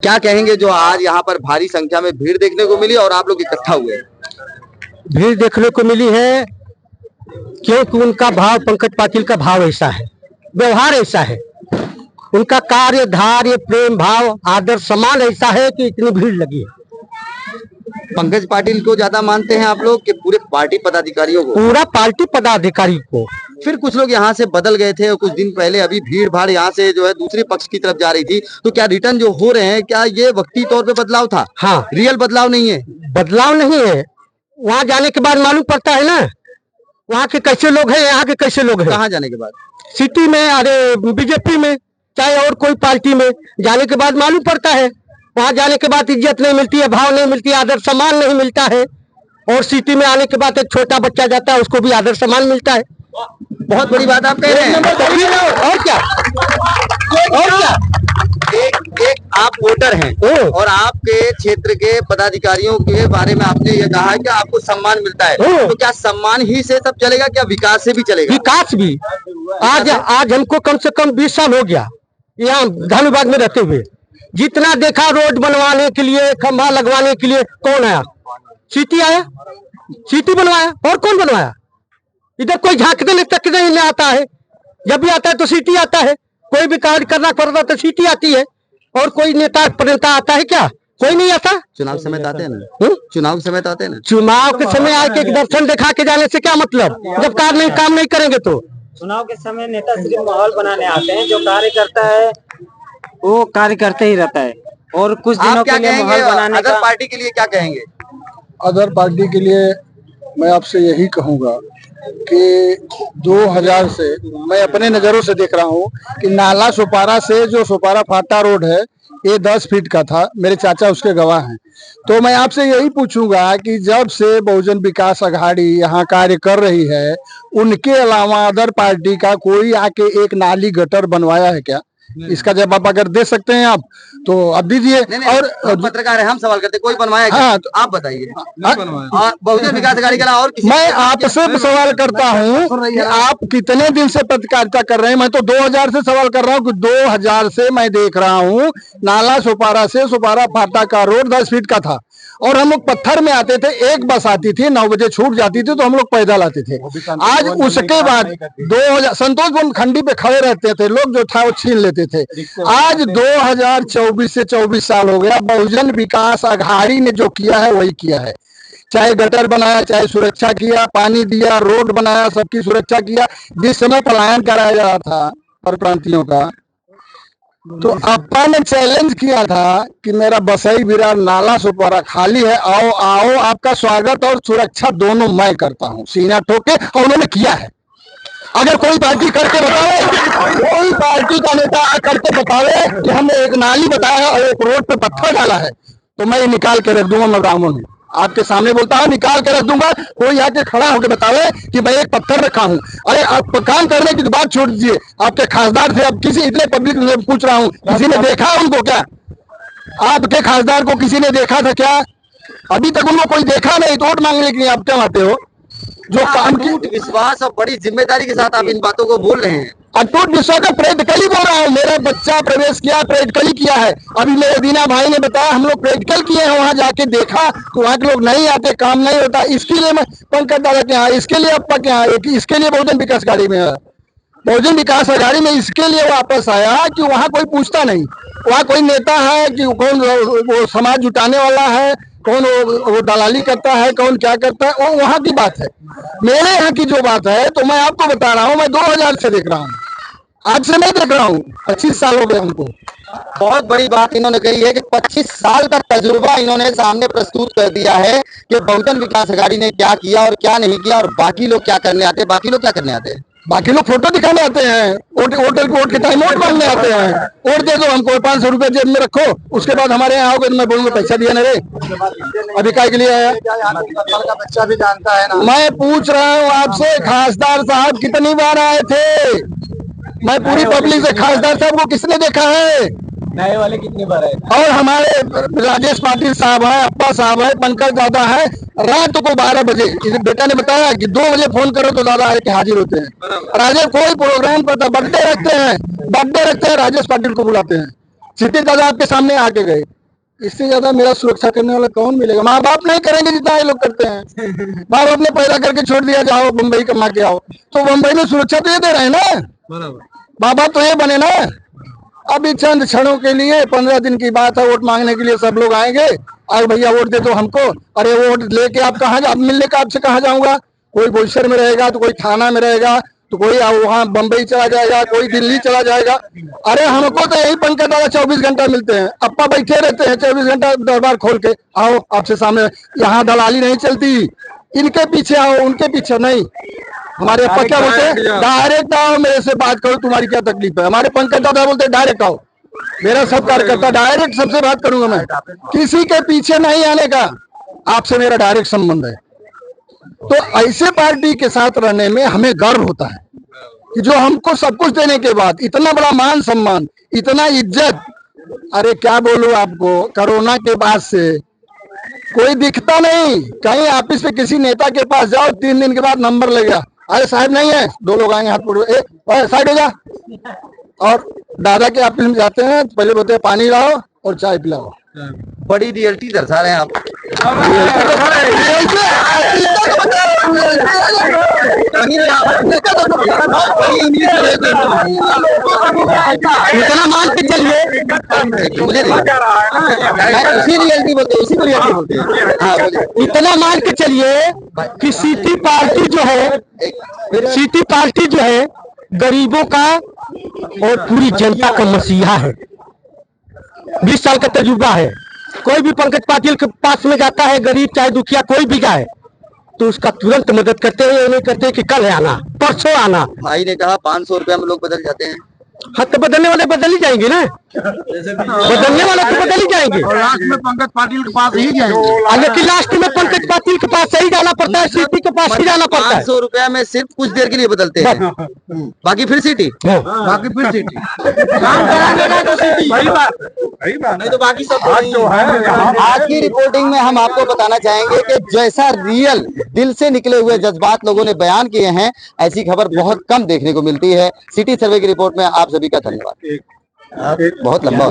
क्या कहेंगे जो आज यहाँ पर भारी संख्या में भीड़ देखने को मिली और आप लोग इकट्ठा हुए? भीड़ देखने को मिली है क्योंकि उनका भाव, पंकज पाटिल का भाव ऐसा है, व्यवहार ऐसा है, उनका कार्य, धार्य, प्रेम भाव, आदर, सम्मान ऐसा है कि इतनी भीड़ लगी है। पंकज पाटिल को ज्यादा मानते हैं आप लोग कि पूरे पार्टी पदाधिकारियों को? पूरा पार्टी पदाधिकारी को। फिर कुछ लोग यहाँ से बदल गए थे और कुछ दिन पहले अभी भीड़ भाड़ यहाँ से जो है दूसरे पक्ष की तरफ जा रही थी, तो क्या रिटर्न जो हो रहे हैं, क्या ये वक्ती तौर पे बदलाव था? हाँ, रियल बदलाव नहीं है। बदलाव नहीं है, वहाँ जाने के बाद मालूम पड़ता है ना वहाँ के कैसे लोग हैं, यहाँ के कैसे लोग हैं। कहाँ जाने के बाद? सिटी में, अरे बीजेपी में, चाहे और कोई पार्टी में जाने के बाद मालूम पड़ता है। वहाँ जाने के बाद इज्जत नहीं मिलती है, भाव नहीं मिलती है, आदर सम्मान नहीं मिलता है। और सिटी में आने के बाद एक छोटा बच्चा जाता है, उसको भी आदर सम्मान मिलता है। बहुत बड़ी बात आप कह रहे हैं। और क्या, और क्या? एक आप वोटर हैं और आपके क्षेत्र के पदाधिकारियों के बारे में आपने ये कहा है कि आपको सम्मान मिलता है, तो क्या सम्मान ही से सब चलेगा, क्या विकास से भी चलेगा? विकास भी। आज हमको कम से कम 20 साल हो गया यहाँ धनबाद में रहते हुए। जितना देखा रोड बनवाने के लिए, खंभा लगवाने के लिए, कौन आया? सिटी आया, सिटी बनवाया। और कौन बनवाया? इधर कोई झांकने तक नहीं आता है, जब भी आता है तो सिटी आता है। कोई भी कार्य करना पड़ता तो सिटी आती है। और कोई नेता प्रेता आता है क्या? कोई नहीं आता। चुनाव समय तो आते हैं ना? चुनाव समय तो आते हैं ना? चुनाव के समय आके दर्शन दिखा के जाने से क्या मतलब, जब काम नहीं करेंगे तो? चुनाव के समय नेता सिर्फ माहौल बनाने आते हैं, जो कार्य करता है वो कार्य करते ही रहता है। और कुछ दिनों के लिए माहौल बनाने अदर पार्टी के लिए क्या कहेंगे? अदर पार्टी के लिए मैं आपसे यही कहूंगा कि 2000 से मैं अपने नजरों से देख रहा हूँ कि नाला सुपारा से जो सुपारा फाटा रोड है ये 10 फीट का था, मेरे चाचा उसके गवाह हैं। तो मैं आपसे यही पूछूंगा कि जब से बहुजन विकास अघाड़ी यहाँ कार्य कर रही है, उनके अलावा अदर पार्टी का कोई आके एक नाली गटर बनवाया है क्या? इसका जवाब अगर दे सकते हैं आप तो आप दीजिए। और पत्रकार है, हम सवाल करते, कोई बनवाया क्या? हाँ, तो आप बताइए। और बहुजन विकास अघाड़ी के अलावा और मैं आपसे सवाल करता हूँ कि आप कितने दिन से पत्रकारिता कर रहे हैं? मैं तो 2000 से सवाल कर रहा हूँ कि 2000 से मैं देख रहा हूँ नाला सुपारा से सुपारा फाटा का रोड 10 फीट का था और हम लोग पत्थर में आते थे। एक बस आती थी, 9 बजे छूट जाती थी तो हम लोग पैदल आते थे। आज उसके बाद 2000 संतोष भवन खंडी पे खड़े रहते थे लोग, जो था वो छीन लेते थे। आज 2024 से 24 साल हो गया, बहुजन विकास अघाड़ी ने जो किया है वही किया है। चाहे गटर बनाया, चाहे सुरक्षा किया, पानी दिया, रोड बनाया, सबकी सुरक्षा किया। जिस समय पलायन कराया जा रहा था परप्रांतियों का, तो अपा ने चैलेंज किया था कि मेरा बसई विरार नाला सुपारा खाली है, आओ आओ, आपका स्वागत और सुरक्षा दोनों मैं करता हूं, सीना ठोके। और उन्होंने किया है। अगर कोई पार्टी करके बतावे, कोई पार्टी का नेता करके बतावे कि हमने एक नाली बताया और एक रोड पे पत्थर डाला है, तो मैं निकाल के रख दूंगा। मैं ब्राह्मण हूँ, आपके सामने बोलता हूँ, निकाल के रख दूंगा। कोई आके खड़ा होकर बतावे कि मैं एक पत्थर रखा हूँ। अरे आप काम करने की बात छोड़ दीजिए, आपके खासदार थे, अब किसी इतने पब्लिक में पूछ रहा हूँ, किसी ने देखा उनको क्या? आपके खासदार को किसी ने देखा था क्या? अभी तक उनको कोई देखा नहीं, तो वोट मांगने के लिए आप क्या आते हो? जो काम की विश्वास और बड़ी जिम्मेदारी के साथ आप इन बातों को बोल रहे हैं। अटूट विश्वास का प्रैक्टिकली बोल रहा हूँ। मेरा बच्चा प्रवेश किया, प्रैक्टिकली किया है। अभी मेरे दीना भाई ने बताया, हम लोग प्रैक्टिकल किए हैं, वहां जाके देखा तो वहां के लोग नहीं आते, काम नहीं होता। इसके लिए मैं पंकज दादा के यहाँ, इसके लिए अप्पा के यहाँ, इसके लिए बहुजन विकास अघाड़ी में है। बहुजन विकास अघाड़ी में इसके लिए वापस आया कि वहाँ कोई पूछता नहीं, वहाँ कोई नेता है कि कौन वो समाज जुटाने वाला है, कौन वो दलाली करता है, कौन क्या करता है, वो वहाँ की बात है। मेरे यहाँ की जो बात है तो मैं आपको बता रहा हूँ, मैं 2000 से देख रहा हूँ, आज से नहीं देख रहा हूँ। 25 साल हो गए हमको। बहुत बड़ी बात इन्होंने कही है कि 25 साल का तजुर्बा इन्होंने सामने प्रस्तुत कर दिया है कि बहुजन विकास अघाड़ी ने क्या किया और क्या नहीं किया, और बाकी लोग क्या करने आते हैं। बाकी लोग क्या करने आते हैं? बाकी लोग फोटो दिखाने आते हैं, वोट के टाइम वोट मांगने आते हैं। वोट दे दो हमको, 500 रुपए जेब में रखो, उसके बाद हमारे यहाँ आओगे तो मैं बोलूंगा पैसा दिया ना रे, अभी काय के लिए आया? बच्चा भी जानता है ना। मैं पूछ रहा हूँ आपसे, खासदार साहब कितनी बार आए थे? मैं पूरी पब्लिक से, खासदार साहब को किसने देखा है? नए वाले कितनी बार आए? और हमारे राजेश पाटिल साहब है, अप्पा साहब है, पंकज दादा है। रात को 12 बजे बेटा ने बताया कि 2 बजे फोन करो तो दादा आके हाजिर होते हैं। राजेश कोई प्रोग्राम पर बर्थडे रखते हैं, राजेश पाटिल को बुलाते हैं। क्षितिज दादा आपके सामने आके गए, इससे ज्यादा मेरा सुरक्षा करने वाला कौन मिलेगा? माँ बाप नहीं करेंगे जितना ये लोग करते हैं। माँ बाप ने पैदा करके छोड़ दिया, जाओ मुंबई कमा के आओ, तो मुंबई में सुरक्षा तो ये दे रहे हैं ना, माँ बाप तो ये बने ना। अभी चंद क्षणों के लिए 15 दिन की बात है, वोट मांगने के लिए सब लोग आएंगे, अरे भैया वोट दे दो हमको। अरे वोट लेके आप कहाँ जा, मिलने का आपसे कहाँ जाऊंगा? कोई बोईसर में रहेगा, तो कोई थाना में रहेगा, तो कोई वहाँ बम्बई चला जाएगा, कोई दिल्ली चला जाएगा। अरे हमको तो यही पंकज दादा 24 घंटा मिलते हैं, अप्पा बैठे रहते हैं 24 घंटा दरबार खोल के, आओ आपसे सामने। यहाँ दलाली नहीं चलती, इनके पीछे आओ उनके पीछे नहीं। हमारे अप्पा क्या बोलते हैं? डायरेक्ट आओ, मेरे से बात करो, तुम्हारी क्या तकलीफ है। हमारे पंकज दादा बोलते हैं डायरेक्ट आओ, मेरा सब कार्यकर्ता डायरेक्ट सबसे बात करूंगा मैं, किसी के पीछे नहीं आने का, आपसे मेरा डायरेक्ट संबंध है। तो ऐसे पार्टी के साथ रहने में हमें गर्व होता है कि जो हमको सब कुछ देने के बाद इतना बड़ा मान सम्मान, इतना इज्जत। अरे क्या बोलूं आपको, कोरोना के बाद से कोई दिखता नहीं। कहीं ऑफिस पे किसी नेता के पास जाओ, 3 दिन के बाद नंबर लग गया, अरे साहब नहीं है, 2 लोग आएंगे हाथ पकड़ो, साइड हो जा। और दादा के ऑफिस में जाते हैं, पहले बोलते हैं पानी लाओ और चाय पिलाओ। बड़ी रियलिटी दर्शा रहे हैं आप। इतना मान के चलिए, मुझे उसी रियलिटी बोलते हैं, उसी को रियलिटी बोलते हैं। हाँ बोलिए। इतना मान के चलिए कि सिटी पार्टी जो है, सिटी पार्टी जो है गरीबों का और पूरी जनता का मसीहा है। 20 साल का तजुर्बा है। कोई भी पंकज पाटिल के पास में जाता है, गरीब चाहे दुखिया कोई भी जाए, तो उसका तुरंत मदद करते हैं। ये नहीं करते कि कल आना परसों आना। भाई ने कहा 500 रुपया में लोग बदल जाते हैं। हाँ तो बदलने वाले बदल ही जाएंगे ना, बदलने वाले तो बदल ही जाएंगे, और लास्ट में पंकज पाटिल के पास ही जाएंगे। लेकिन लास्ट में पंकज पाटिल के पास ही जाना पड़ता है, सिटी के पास ही जाना पड़ता है। 500 रुपया में सिर्फ कुछ देर के लिए बदलते हैं, बाकी फिर सिटी। बाकी फिर सिटी नहीं तो बाकी सब आज की रिपोर्टिंग में हम आपको बताना चाहेंगे कि जैसा रियल दिल से निकले हुए जज्बात लोगों ने बयान किए हैं, ऐसी खबर बहुत कम देखने को मिलती है। सिटी सर्वे की रिपोर्ट में आप सभी का धन्यवाद। बहुत लंबा